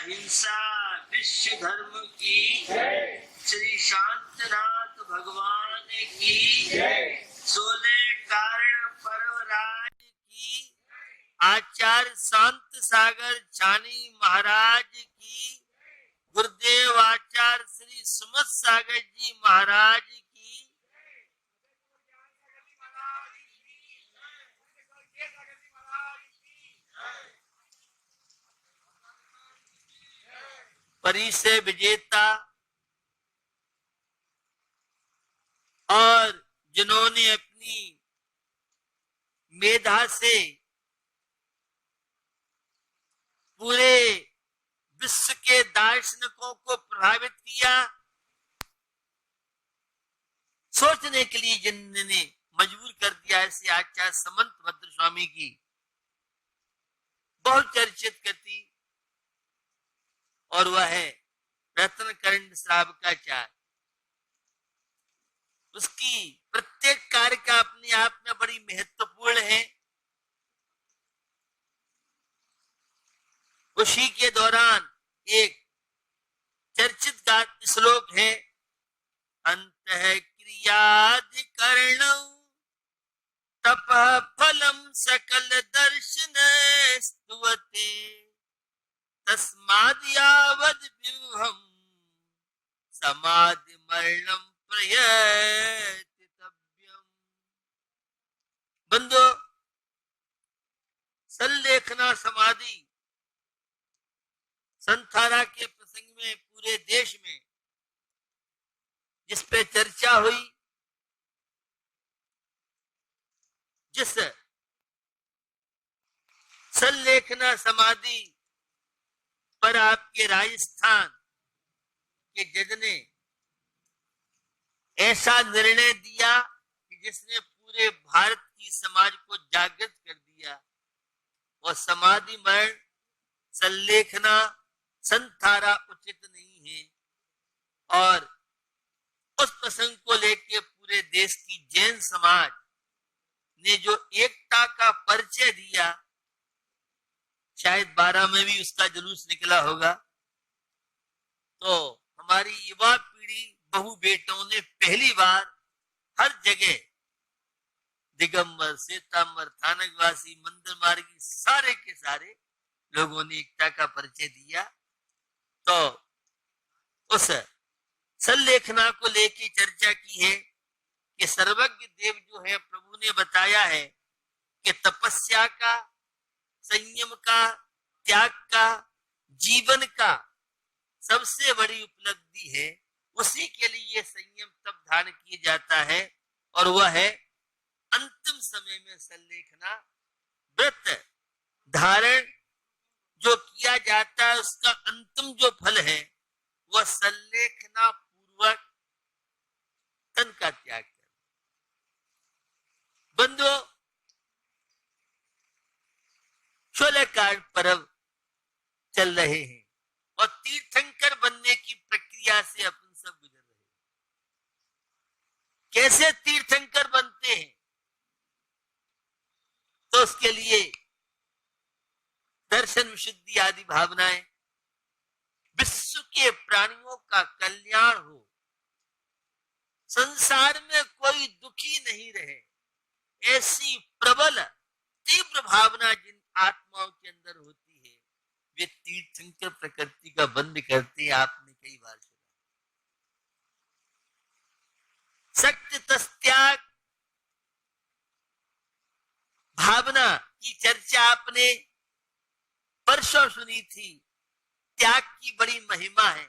अहिंसा विश्व धर्म की, श्री शांतनाथ भगवान की, 16 कारण पर्वराज की, आचार्य शांत सागर छानी महाराज की, गुरुदेव आचार्य श्री सुमत सागर जी महाराज की, परिचय विजेता और जिन्होंने अपनी मेधा से पूरे विश्व के दार्शनिकों को प्रभावित किया, सोचने के लिए जिन्होंने मजबूर कर दिया, ऐसे आचार्य समंत भद्र स्वामी की बहुचर्चित कृति, और वह है रत्नकर्ण श्रावकाचार्य। उसकी प्रत्येक कार्य का अपने आप में बड़ी महत्वपूर्ण है। उसी के दौरान एक चर्चित श्लोक है, अंतःक्रियाधिकरणौ तपः फलम सकल दर्शन स्तुवते तस्माद् यावद् व्यूहम् समाधि मरणम प्रयतितव्यम्। बंधु, संलेखना समाधि संथारा के प्रसंग में पूरे देश में जिस पे चर्चा हुई, जिस संलेखना समाधि पर आपके राजस्थान के जज ने ऐसा निर्णय दिया कि जिसने पूरे भारत की समाज को जागृत कर दिया, और समाधि मरण संलेखना संथारा उचित नहीं है। और उस प्रसंग को लेकर पूरे देश की जैन समाज ने जो एकता का परिचय दिया, शायद 12 में भी उसका जुलूस निकला होगा। तो हमारी युवा पीढ़ी बहु बेटों ने पहली बार हर जगह दिगंबर, श्वेतांबर, थानकवासी, मंदिर मार्गी सारे के सारे लोगों ने एकता का परिचय दिया। तो उस संलेखना को लेकर चर्चा की है कि सर्वज्ञ देव जो है, प्रभु ने बताया है कि तपस्या का, संयम का, त्याग का, जीवन का सबसे बड़ी उपलब्धि है। उसी के लिए संयम तब धारण किया जाता है, और वह है अंतिम समय में संलेखना। व्रत धारण जो किया जाता है, उसका अंतिम जो फल है वह संलेखना पूर्वक तन का त्याग कर। बंधुओं, 16 कारण पर्व चल रहे हैं और तीर्थंकर बनने की प्रक्रिया से अपन सब गुजर रहे हैं। कैसे तीर्थंकर बनते हैं? तो उसके लिए दर्शन विशुद्धि आदि भावनाएं, विश्व के प्राणियों का कल्याण हो, संसार में कोई दुखी नहीं रहे, ऐसी प्रबल तीव्र भावना जिन आत्माओं के अंदर होती है, वे तीर्थंकर प्रकृति का बंद करते हैं। आपने कई बार सुना सत्य तस्त्याग भावना की चर्चा आपने परसों सुनी थी। त्याग की बड़ी महिमा है।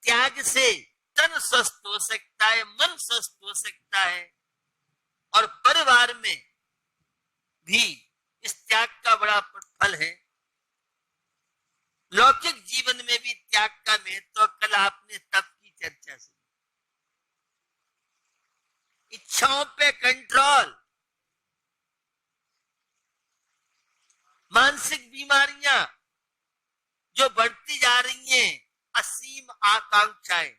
त्याग से तन स्वस्थ हो सकता है, मन स्वस्थ हो सकता है, और परिवार में भी इस त्याग का बड़ा फल है। लौकिक जीवन में भी त्याग का महत्व, कल आपने तप की चर्चा सुनी। इच्छाओं पे कंट्रोल, मानसिक बीमारियां जो बढ़ती जा रही हैं, असीम आकांक्षाएं,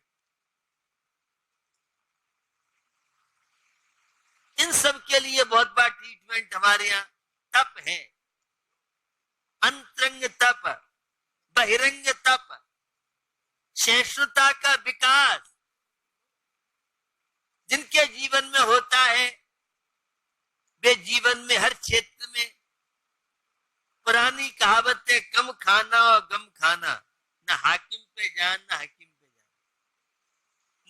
इन सब के लिए बहुत बड़ा ट्रीटमेंट हमारे यहाँ तप है। अंतरंग तप, बहिरंग तप, सहिष्णुता का विकास जिनके जीवन में होता है, वे जीवन में हर क्षेत्र में, पुरानी कहावत है, कम खाना और गम खाना, न हाकिम पे जान न हकीम पे जान।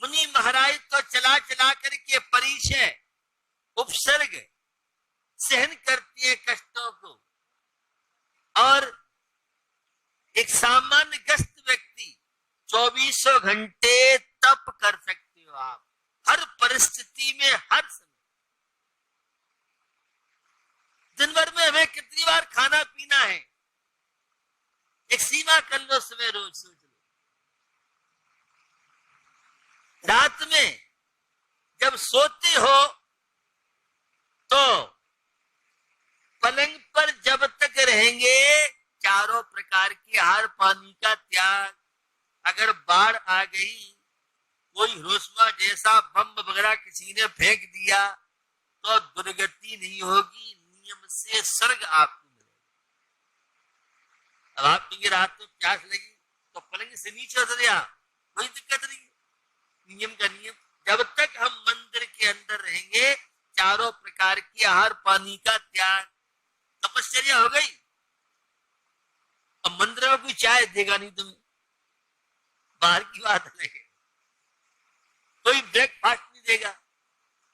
मुनि महाराज तो चला चला करके परिचय उपसर्ग सहन करती है कष्टों को, और एक सामान्य ग्रस्त व्यक्ति 24 घंटे तप कर सकते हो आप, हर परिस्थिति में, हर समय। दिन भर में हमें कितनी बार खाना पीना है, एक सीमा कर लो, समय रोज सोच लो। रात में जब सोते हो तो पलंग पर जब तक रहेंगे चारों प्रकार के आहार पानी का त्याग। अगर बाढ़ आ गई, कोई हिरोशिमा जैसा बम वगैरह किसी ने फेंक दिया तो दुर्गति नहीं होगी, नियम से स्वर्ग आपको मिलेगा। अब आप कहेंगे रात में प्यास लगी तो पलंग से नीचे उतर गया, कोई दिक्कत नहीं, नियम का नियम। जब तक हम मंदिर के अंदर रहेंगे, चारों प्रकार की आहार पानी का त्याग, तपश्चर्या हो गई। अब मंदिर में कोई चाय देगा नहीं तुम्हें, बाहर की बात अलग है, कोई ब्रेकफास्ट नहीं देगा।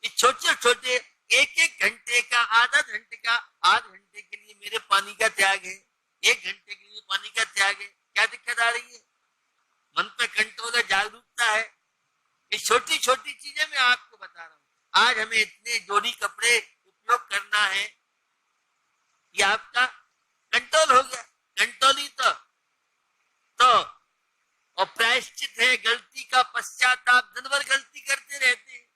ये छोटे छोटे एक एक घंटे का, आधा घंटे का, आध घंटे के लिए मेरे पानी का त्याग है, एक घंटे के लिए पानी का त्याग है, क्या दिक्कत आ रही है? मन पे कंट्रोल है, जागरूकता है। ये छोटी छोटी चीजें मैं आपको बता रहा हूं। आज हमें इतने जोड़ी कपड़े उपयोग करना है, ये आपका कंट्रोल हो गया। कंट्रोल ही तो और प्रायश्चित है गलती का, पश्चाताप। दिन भर गलती करते रहते हैं।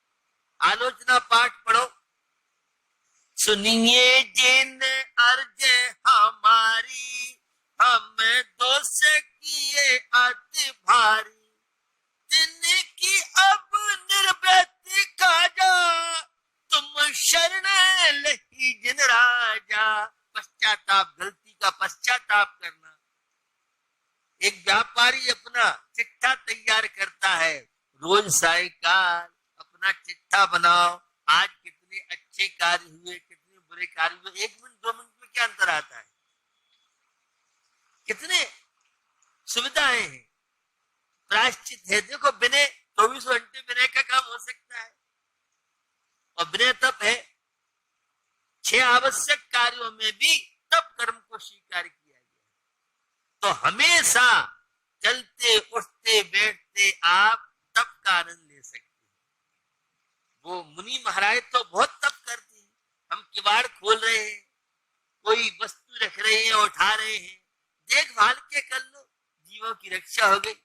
आलोचना पाठ पढ़ो, सुनिए जिन अर्ज हमारी, हम दोष किए अति भारी, जिनकी अब निर्वृत्ति काजा, तुम शरण लही जिन राजा। पश्चाताप, गलती का पश्चाताप करना। एक व्यापारी अपना चिट्ठा तैयार करता है, रोज सायकाल अपना चिट्ठा बनाओ, आज कितने अच्छे कार्य हुए, कितने बुरे कार्य हुए। 1 मिनट 2 मिनट में क्या अंतर आता है? कितने सुविधाएं हैं, प्रायश्चित है। देखो, बिना 24 घंटे विनय का काम हो सकता है, और विनय तप है। 6 आवश्यक कार्यों में भी तप कर्म को स्वीकार किया गया। तो हमेशा चलते उठते बैठते आप तप का आनंद ले सकते हैं। वो मुनि महाराज तो बहुत तप करते हैं। हम किवाड़ खोल रहे हैं, कोई वस्तु रख रहे हैं, उठा रहे हैं, देखभाल के कर लो, जीवों की रक्षा हो गई।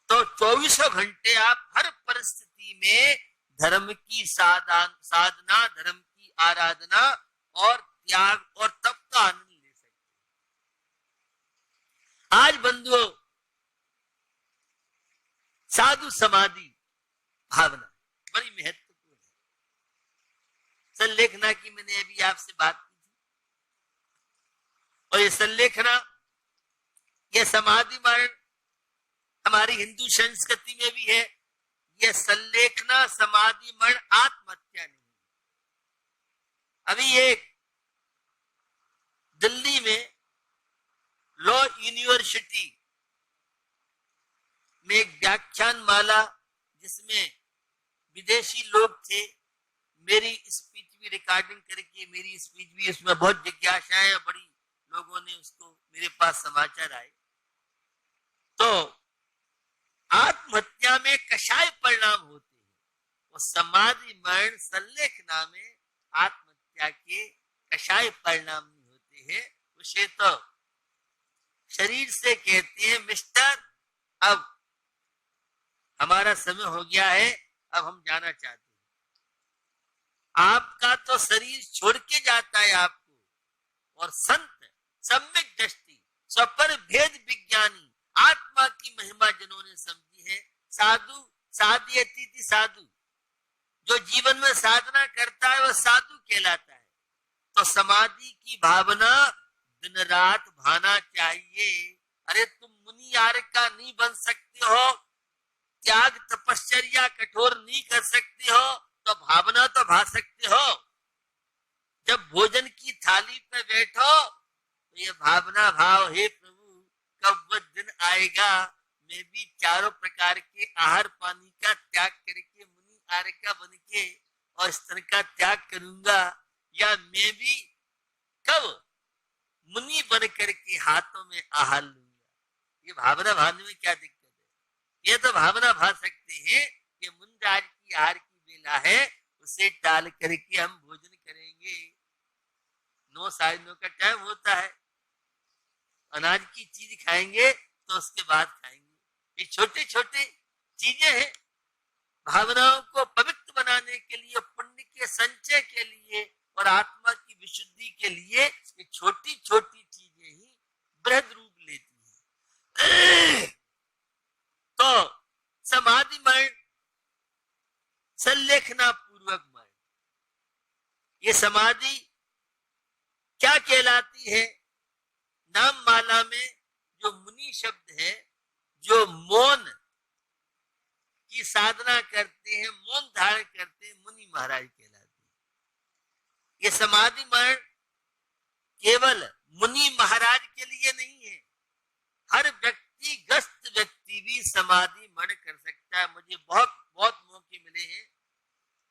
तो 24 घंटे आप हर परिस्थिति में धर्म की साधना, धर्म की आराधना और त्याग और तप का आनंद ले सकते। आज बंधुओं, साधु समाधि भावना बड़ी महत्वपूर्ण है। संलेखना की मैंने अभी आपसे बात की थी, और ये संलेखना, यह समाधि मरण हमारी हिंदू संस्कृति में भी है। यह संलेखना, समाधि मरण आत्महत्या नहीं। अभी एक दिल्ली में लॉ यूनिवर्सिटी में एक व्याख्यान माला, जिसमें विदेशी लोग थे, मेरी स्पीच भी रिकॉर्डिंग करके, मेरी स्पीच भी, उसमें बहुत जिज्ञासाएं, बड़ी लोगों ने उसको मेरे पास समाचार आए। तो आत्महत्या में कषाय परिणाम होते हैं, और समाधि मरण संलेखना में आत्महत्या के कषाय परिणाम नहीं होते हैं। उसे तो शरीर से कहते हैं, मिस्टर अब हमारा समय हो गया है, अब हम जाना चाहते हैं। आपका तो शरीर छोड़ के जाता है आपको, और संत सम्यक दृष्टि, स्वपर भेद विज्ञानी, आत्मा की महिमा जिन्होंने समझी है, साधु साध्यति साधु, जो जीवन में साधना करता है वह साधु कहलाता है। तो समाधि की भावना दिन रात भाना चाहिए। अरे तुम मुनि यार का नहीं बन सकते हो, त्याग तपश्चर्या कठोर नहीं कर सकते हो, तो भावना तो भा सकते हो। जब भोजन की थाली पे बैठो तो ये भावना भाव, हे प्रभु कब वो दिन आएगा मैं भी चारों प्रकार के आहार पानी का त्याग करके मुनि आर्य का बन के और स्तन का त्याग करूंगा, या मैं भी कब मुनि बन करके हाथों में आहार लूंगा। ये भावना भाने में क्या दिक्कत है? ये तो भावना भा सकते हैं कि मुंडार की आहार की बेला है, उसे टाल करके हम भोजन करेंगे। 9 साढ़े 9 का टाइम होता है, अनाज की चीज खाएंगे तो उसके बाद खाएंगे। ये छोटे छोटे चीजें हैं, भावनाओं को पवित्र बनाने के लिए, पुण्य के संचय के लिए और आत्मा की विशुद्धि के लिए ये छोटी छोटी चीजें ही बृहद रूप लेती हैं। तो समाधि मरण, संलेखना पूर्वक मरण, ये समाधि क्या कहलाती है? नाम माला में जो मुनि शब्द है, जो मौन की साधना करते हैं, मौन धारण करते हैं, मुनि महाराज कहलाते हैं। ये समाधि मरण केवल मुनि महाराज के लिए नहीं है, हर व्यक्तिगत व्यक्ति भी समाधि मरण कर सकता है। मुझे बहुत बहुत मौके मिले हैं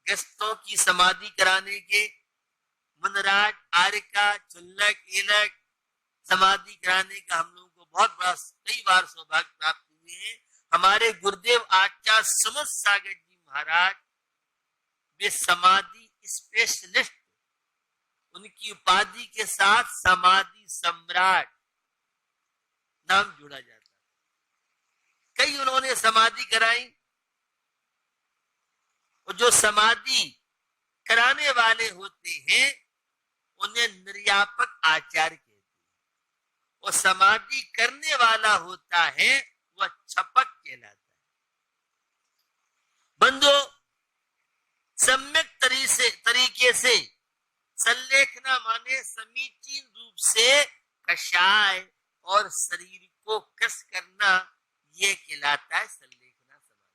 गस्तों की समाधि कराने के। मुनराज आर्य का, चुल्लक एलक समाधि कराने का हम लोगों को बहुत बड़ा कई बार सौभाग्य प्राप्त हुए हैं। हमारे गुरुदेव आचार्य सुमत सागर जी महाराज वे समाधि स्पेशलिस्ट, उनकी उपाधि के साथ समाधि सम्राट नाम जोड़ा जाता है। कई उन्होंने समाधि कराई, और जो समाधि कराने वाले होते हैं उन्हें निर्यापक आचार्य कहते हैं, और समाधि करने वाला होता है वह छपक कहलाता है। बंधु, सम्यक तरीके से संलेखना माने समीचीन रूप से कषाय और शरीर को कस करना, यह कहलाता है संलेखना समाधि।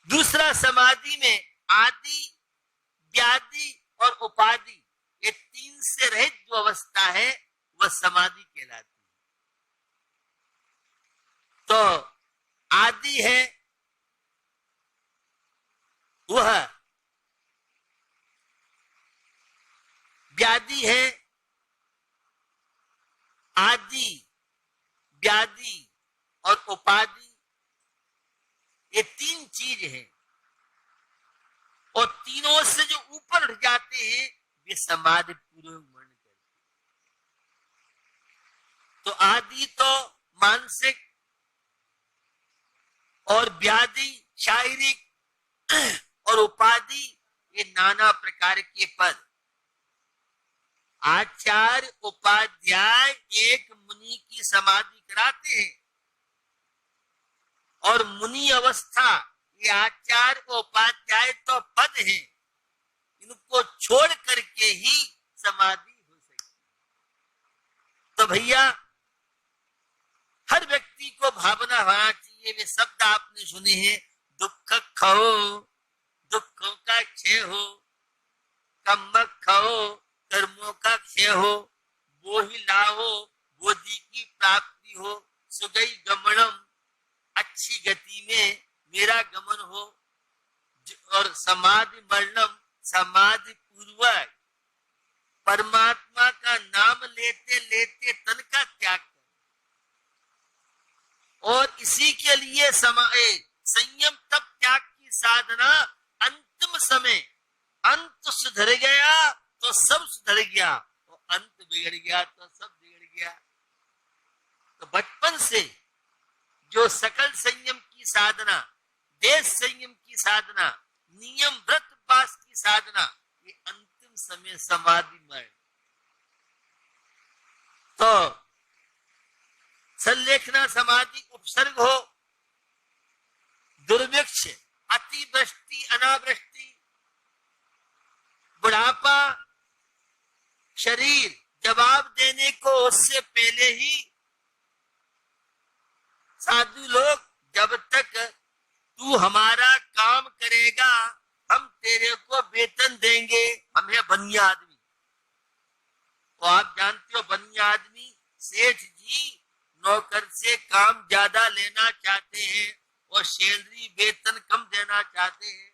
दूसरा, समाधि में आदि, व्याधि और उपाधि, ये 3 से रहित जो अवस्था है वह समाधि कहलाती है। तो आदि है वह, व्याधि है, आदि, व्याधि और उपाधि, ये 3 चीज हैं, और तीनों से जो ऊपर उठ जाते हैं वे समाधि पूर्वक मरण करते हैं। तो आदि तो मानसिक, और व्याधि शारीरिक, और उपाधि ये नाना प्रकार के पद। आचार्य उपाध्याय एक मुनि की समाधि कराते हैं, और मुनि अवस्था ये आचार्य उपाध्याय तो पद हैं, इनको छोड़ करके ही समाधि हो सकती। तो भैया हर व्यक्ति को भावना होना चाहिए। वे शब्द आपने सुने हैं, दुख खो दुखों का क्षय हो, कम्मक खो कर्मों का क्षय हो, वो ही लाहो बोधि की प्राप्ति हो, सुगई गमनम अच्छी गति में मेरा गमन हो, और समाधि मरणम समाधि पूर्वक परमात्मा का नाम लेते लेते तन का त्याग कर, और इसी के लिए संयम तप त्याग की साधना। अंतिम समय अंत सुधर गया तो सब सुधर गया, और अंत बिगड़ गया तो सब बिगड़ गया। तो बचपन से जो सकल संयम की साधना, देश संयम की साधना, नियम व्रत पास की साधना, ये अंतिम समय समाधि मरण। तो संलेखना समाधि उपसर्ग हो, दुर्भिक्ष, अतिवृष्टि, अनावृष्टि, बुढ़ापा, शरीर जवाब देने को उससे पहले ही साधु लोग, जब तक तू हमारा काम करेगा हम तेरे को वेतन देंगे। हम है बनिया आदमी। तो आप जानते हो बनिया आदमी, सेठ जी नौकर से काम ज्यादा लेना चाहते हैं और सैलरी वेतन कम देना चाहते हैं।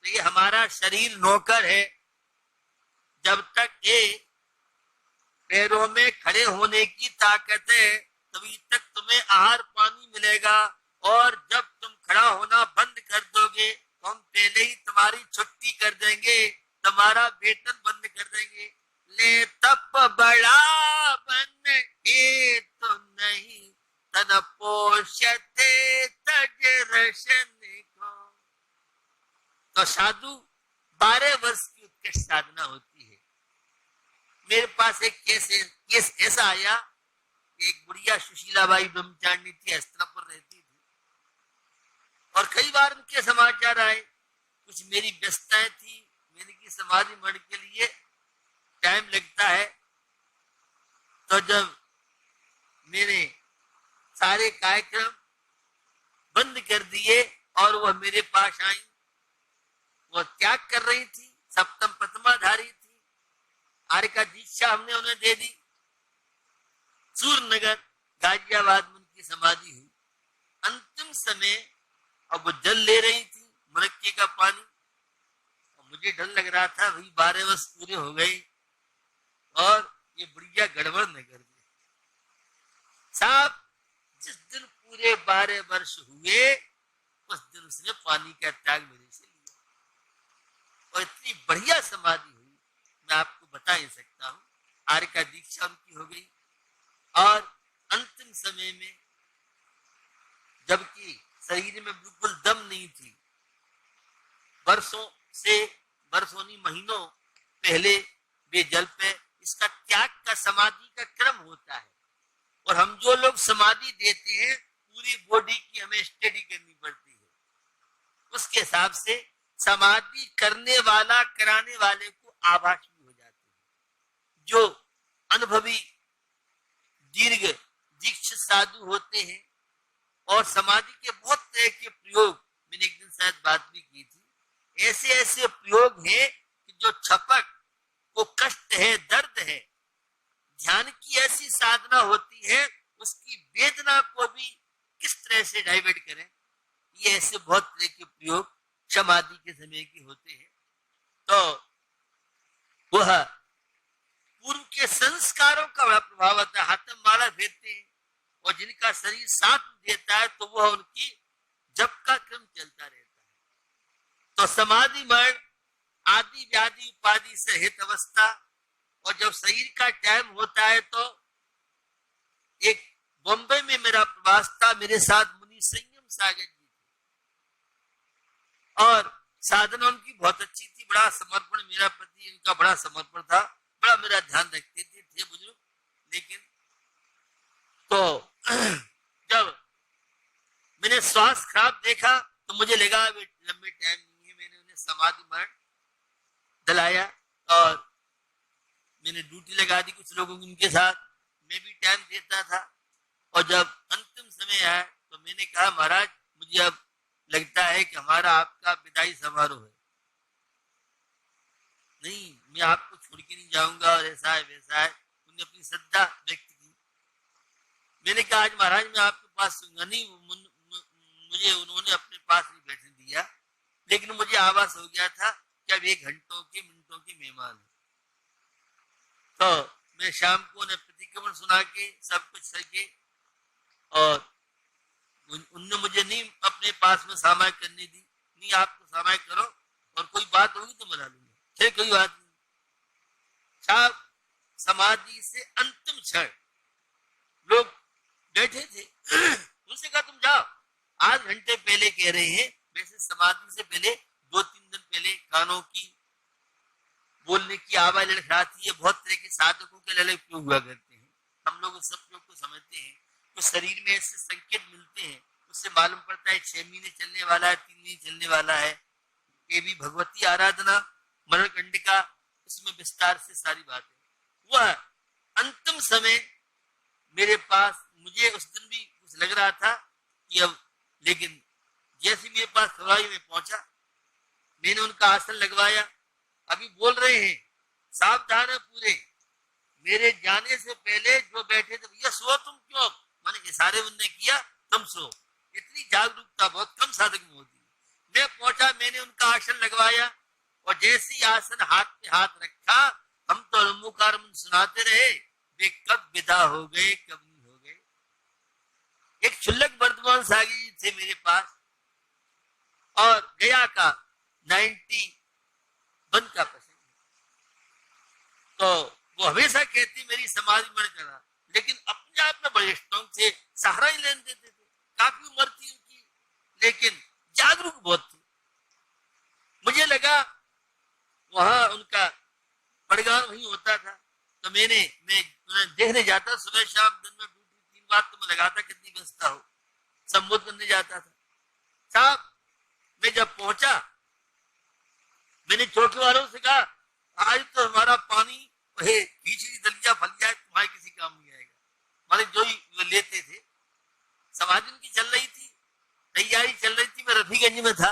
तो ये हमारा शरीर नौकर है। जब तक ये पैरों में खड़े होने की ताकत है तभी तक तुम्हें आहार पानी मिलेगा, और जब तुम खड़ा होना बंद कर दोगे तो हम पहले ही तुम्हारी छुट्टी कर देंगे, तुम्हारा वेतन बंद कर देंगे। ले तप बड़ा बन हे तो नहीं तन पोषते तज रशन को। तो साधु 12 वर्ष की उत्कृष्ट साधना होती है। मेरे पास एक केस ऐसा आया, एक बुढ़िया सुशीलाबाई ब्रह्मचारिणी थी, हस्तिनापुर रहती थी, और कई बार उनके समाचार आए। कुछ मेरी व्यस्तताएं थी, मैंने की समाधि मरण के लिए टाइम लगता है। तो जब मेरे सारे कार्यक्रम बंद कर दिए और वह मेरे पास आई, वह त्याग कर रही थी, सप्तम प्रथमाधारी थी, आर्य का दीक्षा हमने उन्हें दे दी। सूरनगर गाजियाबाद में उनकी समाधि हुई। अंतिम समय अब वो जल ले रही थी, मरक्के का पानी, और मुझे डर लग रहा था भाई 12 वर्ष पूरे हो गए और ये बुढ़िया गड़बड़ न कर दे। साहब जिस दिन पूरे 12 वर्ष हुए उस दिन उसने पानी का त्याग मेरे से लिया, और इतनी बढ़िया समाधि हुई मैं आपको बता ही सकता हूँ। आर्य का दीक्षा उनकी हो गई, और अंतिम समय में जबकि शरीर में बिल्कुल दम नहीं थी, वर्षों नहीं महीनों पहले वे जल पे, इसका त्याग का समाधि का क्रम होता है। और हम जो लोग समाधि देते हैं पूरी बॉडी की हमें स्टडी करनी पड़ती है, उसके हिसाब से समाधि करने वाला कराने वाले को आभास भी हो जाती है। जो अनुभवी दीर्घ दीक्षित साधु होते हैं और समाधि के बहुत तरह के प्रयोग, मैंने एक दिन शायद बात भी की थी, ऐसे ऐसे प्रयोग हैं कि जो छपक को कष्ट है, दर्द है, ध्यान की ऐसी साधना होती है उसकी वेदना को भी किस तरह से डाइवर्ट करें, ये ऐसे बहुत तरह के प्रयोग समाधि के समय के होते हैं। तो वह पूर्व के संस्कारों का बड़ा प्रभाव होता है। हाथ में माला फेरते हैं और जिनका शरीर साथ देता है तो वह उनकी जप का क्रम चलता रहता है। तो समाधि मरण आदि व्याधि उपाधि से हित अवस्था, और जब शरीर का टाइम होता है तो एक बॉम्बे में मेरा प्रवास था, मेरे साथ मुनि संयम सागर जी थे, और साधना उनकी बहुत अच्छी थी, बड़ा समर्पण, मेरा प्रति इनका बड़ा समर्पण था, बड़ा मेरा ध्यान रखते थे बुजुर्ग। लेकिन तो जब मैंने स्वास्थ्य खराब देखा तो मुझे लगा लंबे टाइम नहीं है, मैंने उन्हें समाधि मरण दिलाया और मैंने ड्यूटी लगा दी कुछ लोगों की उनके साथ, मैं भी टाइम देता था। और जब अंतिम समय आया तो मैंने कहा महाराज मुझे अब लगता है कि हमारा आपका विदाई समारोह है, नहीं मैं आपको छोड़ के नहीं जाऊंगा, और ऐसा है वैसा है। उन्होंने अपनी श्रद्धा व्यक्त की। मैंने कहा आज महाराज मैं आपके पास सूंगा नहीं, मुझे उन्होंने अपने पास नहीं बैठने दिया, लेकिन मुझे आवाज हो गया था कि अब 1 घंटों के मिनटों के मेहमान है। तो मैं शाम को उन्हें प्रतिक्रमण सुना के सब कुछ सके, और उनने मुझे नहीं अपने पास में सामायिक करने दी, नहीं आपको सामायिक करो और कोई बात होगी तो बुला लूंगा, फिर कोई बात नहीं। साहब समाधि से अंतिम क्षण लोग बैठे थे, उनसे कहा तुम जाओ, आध घंटे पहले कह रहे हैं, वैसे समाधि से पहले 2-3 दिन पहले कानों की बोलने की आवाज लड़खड़ाती है, बहुत तरह के साधकों के लड़े प्रयोग हुआ करते हैं, हम लोग उस सब प्रयोग को समझते हैं। तो शरीर में ऐसे संकेत मिलते हैं, उससे मालूम पड़ता है 6 महीने चलने वाला है, 3 महीने चलने वाला है। ये भी भगवती आराधना मरण कंडिका, उसमें विस्तार से सारी बातें। वह अंतिम समय मेरे पास, मुझे उस दिन भी कुछ लग रहा था कि अब, लेकिन जैसे मेरे पास खबराई में पहुंचा, मैंने उनका आसन लगवाया। अभी बोल रहे हैं सावधान है पूरे, मेरे जाने से पहले जो बैठे थे, भैया सो तुम क्यों, मैंने इशारे उनने किया तुम सो। इतनी जागरूकता बहुत कम साधक में होती है। मैं पहुंचा, मैंने उनका आसन लगवाया और जैसे ही आसन हाथ पे हाथ रखा, हम तो अलमुकार सुनाते रहे, वे कब विदा हो गए कब नहीं हो गए। एक क्षुल्लक वर्तमान सागी जी थे मेरे पास, और गया का 91 का प्रसंग, तो वो हमेशा कहती मेरी समाधि मन करा, लेकिन अपने आप में बड़े स्ट्रॉन्ग थे, सहारा ही लेने देते थे। काफी उम्र थी उनकी, लेकिन जागरूक बहुत थी। मुझे लगा वहां उनका पड़गान वहीं होता था, तो मैं देखने जाता, सुबह शाम दिन में 2-3 बार तो मैं लगाता, कितनी व्यवस्था हो, संबोध करने जाता था। साहब मैं जब पहुंचा, मैंने चौकी वालों से कहा आज तो हमारा पानी खींची दलिया फल जाए, तुम्हारे किसी काम नहीं आएगा। माने जो ही लेते थे, समाधि उनकी चल रही थी, तैयारी चल रही थी। मैं रफीगंज में था,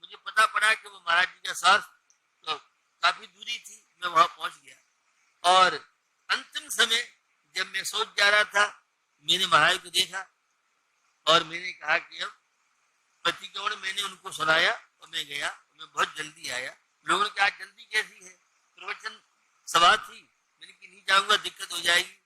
मुझे पता पड़ा कि वो महाराज जी का स्वास्थ्य तो काफी दूरी थी, मैं वहां पहुंच गया। और अंतिम समय जब मैं सोच जा रहा था, मैंने महाराज को देखा और मैंने कहा कि अब प्रतिक्रमण, मैंने उनको सुनाया और मैं गया। मैं बहुत जल्दी आया, लोगों ने कहा जल्दी कैसी है, प्रवचन सभा थी, मैंने कि नहीं जाऊंगा दिक्कत हो जाएगी।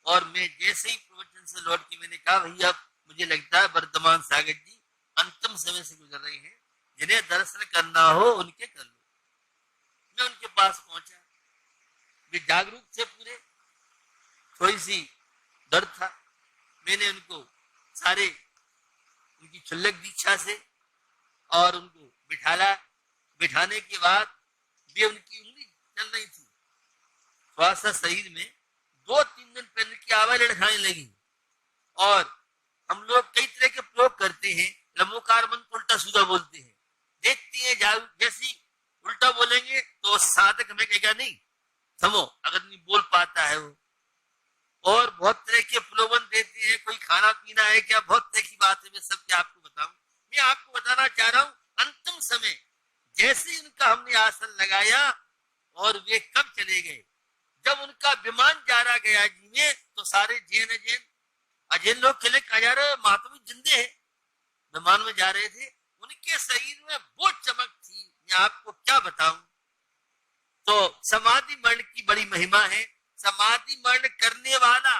और मैं जैसे ही प्रवचन से लौट के मैंने कहा भैया मुझे लगता है वर्तमान सागर जी अंतिम समय से गुजर रहे हैं, जिन्हें दर्शन करना हो उनके कर लो। मैं उनके पास पहुंचा, वे जागरूक थे पूरे, थोड़ी सी डर था। मैंने उनको सारे उनकी क्षुल्लक दीक्षा से और उनको बिठाने के बाद वे उनकी उंगली चल रही थी, थोड़ा सा शरीर में 2-3 दिन पहले की आवाज लड़खाने लगी। और हम लोग कई तरह के प्रयोग करते हैं, लंबोकार मंत्र उल्टा सीधा बोलते हैं, देखती है जैसी उल्टा बोलेंगे तो साधक हमें कहेगा नहीं थमो, अगर नहीं बोल पाता है वो। और बहुत तरह के प्रलोभन देते हैं, कोई खाना पीना है क्या, बहुत तरह की बात है, मैं सब क्या आपको बताऊं। मैं आपको बताना चाह रहा हूं, अंतिम समय जैसे ही उनका हमने आसन लगाया और वे कब चले गए, जब उनका विमान जा रहा गया जी में, तो सारे अजैन लोग चले कहा जा रहे महात्मा जिंदे हैं, विमान में जा रहे थे, उनके शरीर में वो चमक थी, मैं आपको क्या बताऊं। तो समाधि मरण की बड़ी महिमा है। समाधि मरण करने वाला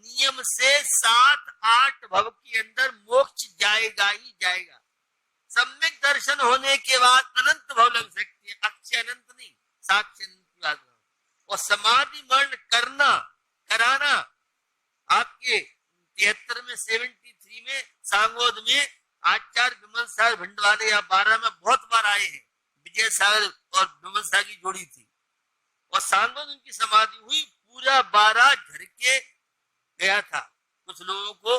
नियम से 7-8 भव के अंदर मोक्ष जाएगा ही जाएगा। सम्यक दर्शन होने के बाद अनंत भव लग सकते हैं, अक्षय अनंत नहीं, साक्ष्य अनंत की बात। और समाधि मरण कराना आपके 73 में 73 में सांगोद में आचार्य विमल सागर भंडवाले या 12 में बहुत बार आए हैं। विजय सागर और विमल सागर की जोड़ी थी और सांगोद उनकी समाधि हुई, पूरा 12 झरके गया था। कुछ लोगों को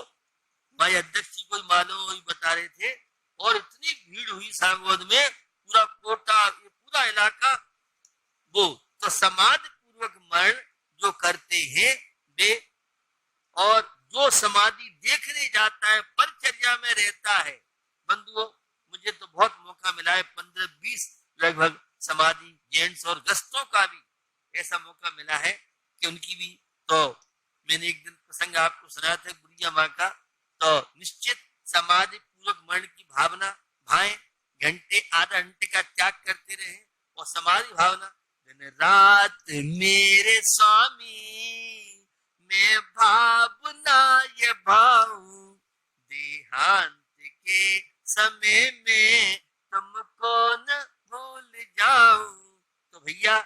भाई अध्यक्ष जी को मालूम वही बता रहे थे, और इतनी भीड़ हुई सांगोद में, पूरा कोटा पूरा इलाका वो। तो समाधि पूर्वक मरण जो करते हैं वे, और जो समाधि देखने जाता है, परिचर्या में रहता है, बंधुओं मुझे तो बहुत मौका मिला है, 15-20 लगभग समाधि जेंट्स और गस्तों का भी ऐसा मौका मिला है कि उनकी भी। तो मैंने एक दिन प्रसंग आपको सुनाया था बुढ़िया माँ का, तो निश्चित समाधि पूर्वक मरण की भावना भाएं, आधा घंटे का त्याग करते रहे और समाधि भावना। दिन रात मेरे स्वामी मैं भावना ये भाऊं, देहांत के समय में तुमको न भूल जाऊं। तो भैया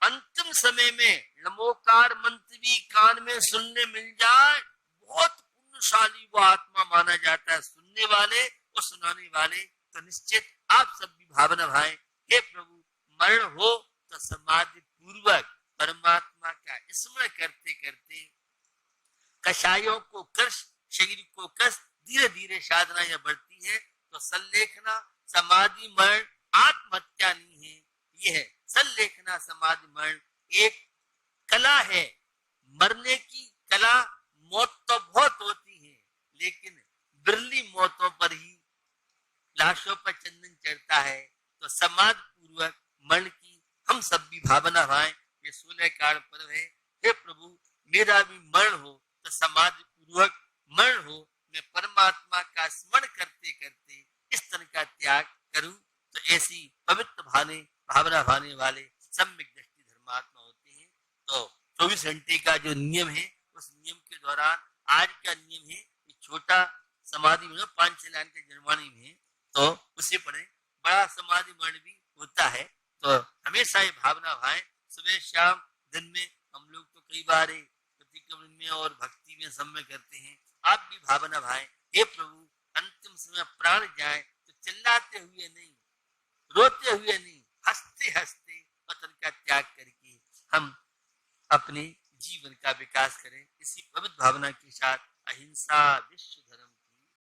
अंतिम समय में नमोकार मंत्र भी कान में सुनने मिल जाए, बहुत पुण्यशाली वो आत्मा माना जाता है, सुनने वाले और सुनाने वाले। तो निश्चित आप सब भी भावना भाएं, हे प्रभु मरण हो तो समाधि पूर्वक परमात्मा का स्मरण करते करते कषायों को कष्ट, शरीर को कष्ट, धीरे धीरे साधना यह बढ़ती है। तो संलेखना समाधि मरण आत्महत्या नहीं है, यह है संलेखना समाधि मरण एक कला है। मरने की कला, मौत तो बहुत होती है, लेकिन बिरली मौतों पर ही लाशों पर चंदन चढ़ता है। तो समाज पूर्वक मरण की हम सब भी भावना भाएं। ये 16 कारण पर्व है। हे प्रभु, मेरा भी मरण हो तो समाज पूर्वक मरण हो, मैं परमात्मा का स्मरण करते करते इस तरह का त्याग करूं। तो ऐसी पवित्र भावना भाने वाले सम्यक दृष्टि धर्मात्मा होते हैं। तो 24 घंटे का जो नियम है, उस नियम के दौरान आज का नियम है छोटा समाधि में 5 लाइन के जनवाणी में, तो उसे पढ़े। बड़ा समाधि मरण भी होता है। तो हमेशा ये भावना भाएं। सुबह शाम दिन में हम लोग तो कई बार प्रतिक्रमण में और भक्ति में सब में करते हैं। आप भी भावना भाएं, हे प्रभु, अंतिम समय प्राण जाए तो चिल्लाते हुए नहीं, रोते हुए नहीं, हंसते हंसते वतन का त्याग करके हम अपने जीवन का विकास करें। इसी पवित्र भावना के साथ अहिंसा विश्व धर्म